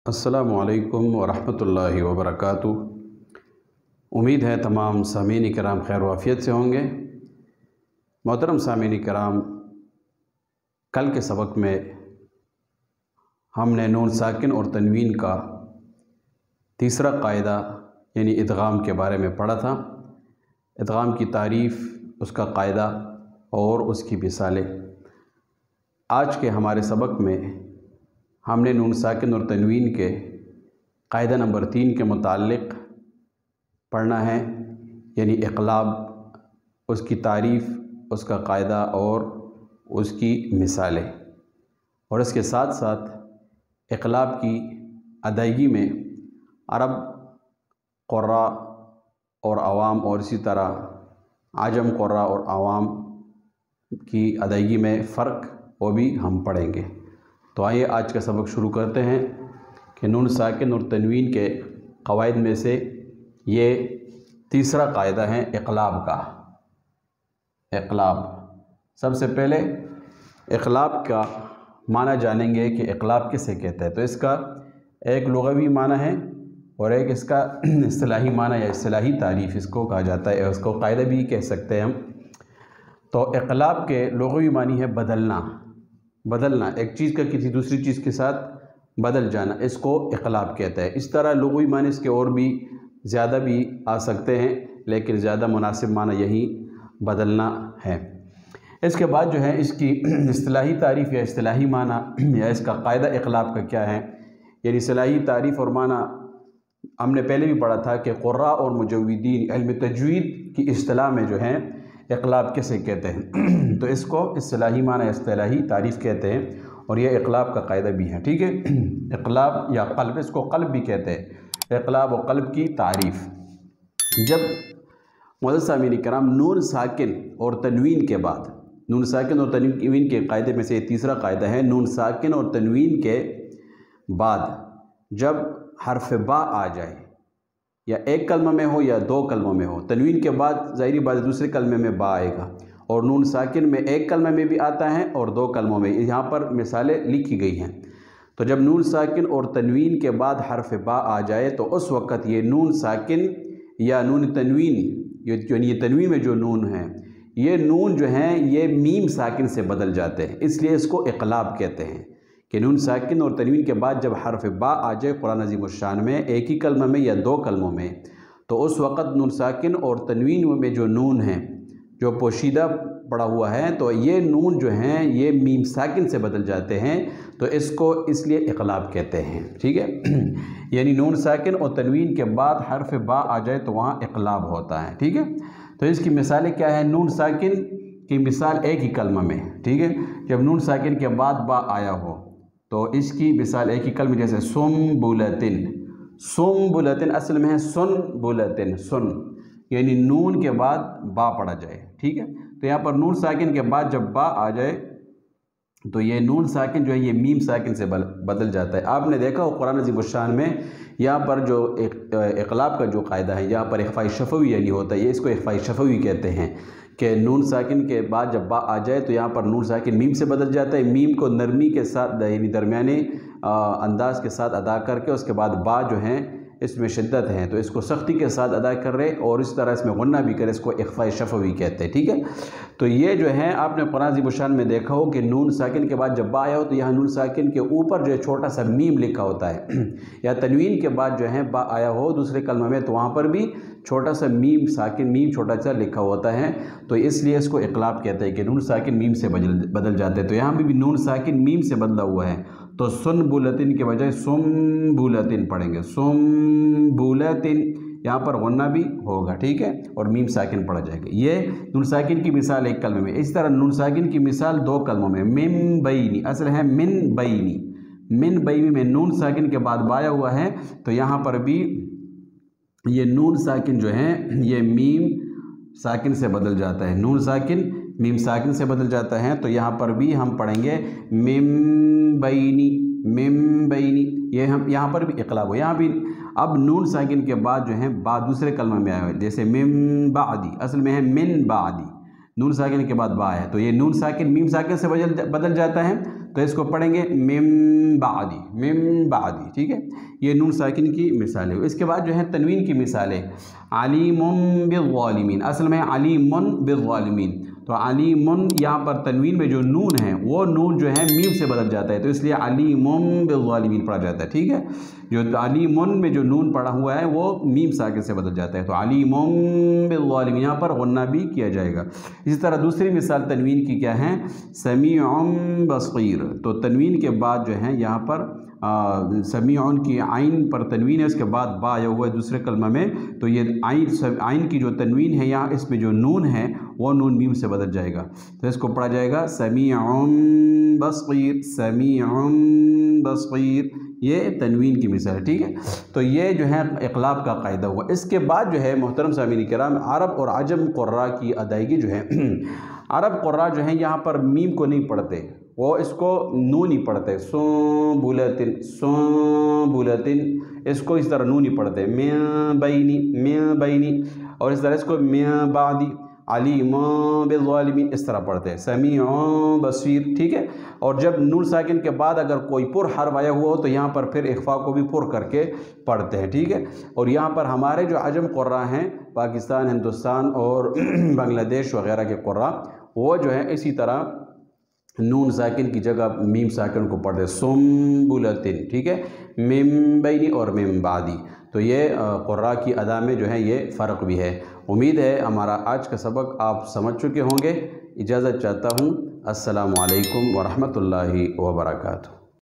अस्सलामु अलैकुम वरहमतुल्लाहि वबरकातुह। उम्मीद है तमाम सामीन कराम खैर वाफ़ियत से होंगे। मोहतरम सामीन कराम, कल के सबक में हमने नून साकिन और तनवीन का तीसरा कायदा यानी इदगाम के बारे में पढ़ा था। इदगाम की तारीफ़, उसका कायदा और उसकी मिसालें। आज के हमारे सबक में हमने नून साकिन और तनवीन के कायदा नंबर 3 के मुताल्लिक़ पढ़ना है, यानी इक़लाब, उसकी तारीफ़, उसका कायदा और उसकी मिसालें। और इसके साथ साथ इक़लाब की अदायगी में अरब क़ुर्रा और अवाम और इसी तरह आजम क़ुर्रा और अवाम की अदायगी में फ़र्क वो भी हम पढ़ेंगे। तो आइए आज का सबक शुरू करते हैं कि नून साकिन और तनवीन के क़वाइद में से ये तीसरा कायदा है इक़लाब का। इक़लाब, सबसे पहले इक़लाब का माना जानेंगे कि इक़लाब किसे कहते हैं। तो इसका एक लुग़वी माना है और एक इसका इस्तिलाही माना या इस्तिलाही तारीफ़ इसको कहा जाता है, उसको कायदा भी कह सकते हैं हम। तो इक़लाब के लुग़वी मानी है बदलना, एक चीज़ का किसी दूसरी चीज़ के साथ बदल जाना, इसको इक़लाब कहते हैं। इस तरह लुग़वी मानी इसके और भी ज़्यादा भी आ सकते हैं, लेकिन ज़्यादा मुनासिब माना यही बदलना है। इसके बाद जो है इसकी इस्तिलाही तारीफ़ या इस्तिलाही माना या इसका कायदा इक़लाब का क्या है, यानी इस्तिलाही तारीफ़ और माना हमने पहले भी पढ़ा था कि क़ुर्रा और मुजव्विदीन इल्म तजवीद की इस्तिलाह में जो है इक़लाब किसे कहते हैं। तो इसको इस्तिलाही माना इस्तिलाही तारीफ़ कहते हैं और यह इक़लाब का कायदा भी है, ठीक है। इक़लाब या क़ल्ब, इसको क़ल्ब भी कहते हैं। इक़लाब और क़ल्ब की तारीफ़, जब मुअज़्ज़ज़ सामीन किराम नून साकिन और तनवीन के बाद, नून साकिन और तनवीन के कायदे में से तीसरा कायदा है, नून साकिन और तनवीन के बाद जब हर्फ बा आ जाए, या एक कलमा में हो या दो कलमों में हो। तनवीन के बाद ज़ाहिरी बात है दूसरे कलमे में बा आएगा, और नून साकिन में एक कलमे में भी आता है और दो कलमों में। यहाँ पर मिसालें लिखी गई हैं। तो जब नून साकिन और तनवीन के बाद हर्फ बा आ जाए तो उस वक़्त ये नून साकिन या नून तनवीन, ये तनवीन में जो नून है, ये नून जो हैं ये मीम साकिन से बदल जाते हैं, इसलिए इसको इक़लाब कहते हैं कि नून साकिन और तनवीन के बाद जब हर्फ बा आ जाए कुरान अज़ीम शान में एक ही कलमे में या दो कलमों में, तो उस वक़्त नून साकिन और तनवीन में जो नून है, जो पोशीदा पड़ा हुआ है, तो ये नून जो हैं ये मीम साकिन से बदल जाते हैं, तो इसको इसलिए इक़लाब कहते हैं, ठीक है। यानी नून साकिन और तनवीन के बाद हर्फ बा आ जाए तो वहाँ इक़लाब होता है, ठीक है। तो इसकी मिसालें क्या है? नून साकिन की मिसाल एक ही कलमा में, ठीक है। जब नून साकिन के बाद बा आया हो तो इसकी मिसाल एक ही कलमे, जैसे सुम्बुलतिन। सुम्बुलतिन असल में है सुनबुलतिन, सुन यानी नून के बाद बा पढ़ा जाए, ठीक है। तो यहाँ पर नून साकिन के बाद जब बा आ जाए तो ये नून साकिन जो है ये मीम साकिन से बदल जाता है। आपने देखा हो कुरान अज़ीम शान में यहाँ पर जो इक़लाब का जो कायदा है, यहाँ पर इख़फ़ाई शफ़वी यानी होता है, ये इसको इख़फ़ाई शफ़वी कहते हैं कि नून साकिन के बाद जब बा आ जाए तो यहाँ पर नून साकिन मीम से बदल जाता है। मीम को नरमी के साथ यानी दरमियाने अंदाज के साथ अदा करके उसके बाद बा जो हैं इसमें शिद्दत है तो इसको सख्ती के साथ अदा कर रहे, और इस तरह इसमें गुन्ना भी करे, इसको इख़फ़ाई शफ़वी कहते हैं, ठीक है। तो ये जो है आपने कुरान अज़ीम शान में देखा हो कि नून साकिन के बाद जब बा आया हो तो यहाँ नून साकिन के ऊपर जो है छोटा सा मीम लिखा होता है, या तनवीन के बाद जो है बा आया हो दूसरे कलमे में तो वहाँ पर भी छोटा सा मीम साकिन, मीम छोटा सा लिखा होता है, तो इसलिए इसको इक़लाब कहते हैं कि नून साकिन मीम से बदल जाते हैं। तो यहाँ भी नून साकिन मीम से बदला हुआ है, तो सुनबुलतिन के बजाय सुम्बुलतिन पढ़ेंगे, सुम्बुलतिन, यहाँ पर गुन्ना भी होगा, ठीक है, और मीम साकिन पढ़ा जाएगा। ये नून साकिन की मिसाल एक कलमे में। इस तरह नून साकिन की मिसाल दो कलमों में, मिन बैनी, असल है मिन बैनी, मिन बैनी में नून साकिन के बाद बाया हुआ है, तो यहाँ पर भी ये नून साकिन जो है ये मीम साकिन से बदल जाता है, नून साकिन मीम साकिन से बदल जाता है। तो यहाँ पर भी हम पढ़ेंगे मिम बैनी, मिम बैनी, ये हम यहाँ पर भी इक़लाब हो। यहाँ भी अब नून साकिन के बाद जो है बा दूसरे कलमे में आया हुआ है, जैसे मिम बादी, असल में है मिन बादी, नून साकिन के बाद बा है, तो ये नून साकिन मीम साकिन से बदल जाता है, तो इसको पढ़ेंगे मिम मिन बादी, ठीक है। ये नून साकिन की मिसालें। इसके बाद जो है तनवीन की मिसालें, अलीमुन बिज़्ज़ालिमीन, असल में अलीमुन बिज़्ज़ालिमीन, तो अलीमुन यहाँ पर तनवीन में जो नून है वो नून जो है मीम से बदल जाता है, तो इसलिए अलीमुन बिज़्ज़ालिमीन पढ़ा जाता है, ठीक है। जो अलीमुन में जो नून पड़ा हुआ है वो मीम साकिन से बदल जाता है, तो अलीमुन बिज़्ज़ालिमीन यहाँ पर गुन्ना भी किया जाएगा। इसी तरह दूसरी मिसाल तनवीन की क्या है, समीउन बसीर, तो तनवीन के बाद जो है यहाँ पर समीउन की आइन पर तनवीन है, उसके बाद बा आया हुआ है दूसरे कलमा में, तो ये आइन की जो तनवीन है यहाँ इसमें जो नून है वो नून मीम से बदल जाएगा, तो इसको पढ़ा जाएगा समीउन बसीर, समीउन बसीर, ये तनवीन की मिसाल है, ठीक है। तो ये जो है इक़लाब का कायदा हुआ। इसके बाद जो है मोहतरम सामीन किराम, अरब और अजम क़ुर्रा की अदायगी जो है अरब क़ुर्रा जो है यहाँ पर मीम को नहीं पढ़ते, वो इसको नून ही पढ़ते, सो बुलतिन, इसको इस तरह नून ही पढ़ते, मिन बैनी, और इस तरह इसको मिन बादी, अलीमुन बिज़्ज़ालिमीन, इस तरह पढ़ते हैं, समीउन बसीर, ठीक है। और जब नून साकिन के बाद अगर कोई पुर हर्फ आया हुआ हो तो यहाँ पर फिर इख्फा को भी पुर करके पढ़ते हैं, ठीक है। और यहाँ पर हमारे जो अजम क़ुर्रा हैं, पाकिस्तान, हिंदुस्तान और बांग्लादेश वग़ैरह के क़ुर्रा, वो जो है इसी तरह नून साकिन की जगह मीम साकिन को पढ़ते, सुम्बुलतिन, ठीक है, मिन बैनी और मिन बादी। तो ये क़ुर्रा की अदा में जो है ये फ़र्क भी है। उम्मीद है हमारा आज का सबक आप समझ चुके होंगे। इजाज़त चाहता हूँ। अस्सलामु अलैकुम व रहमतुल्लाहि व बरकातुहू।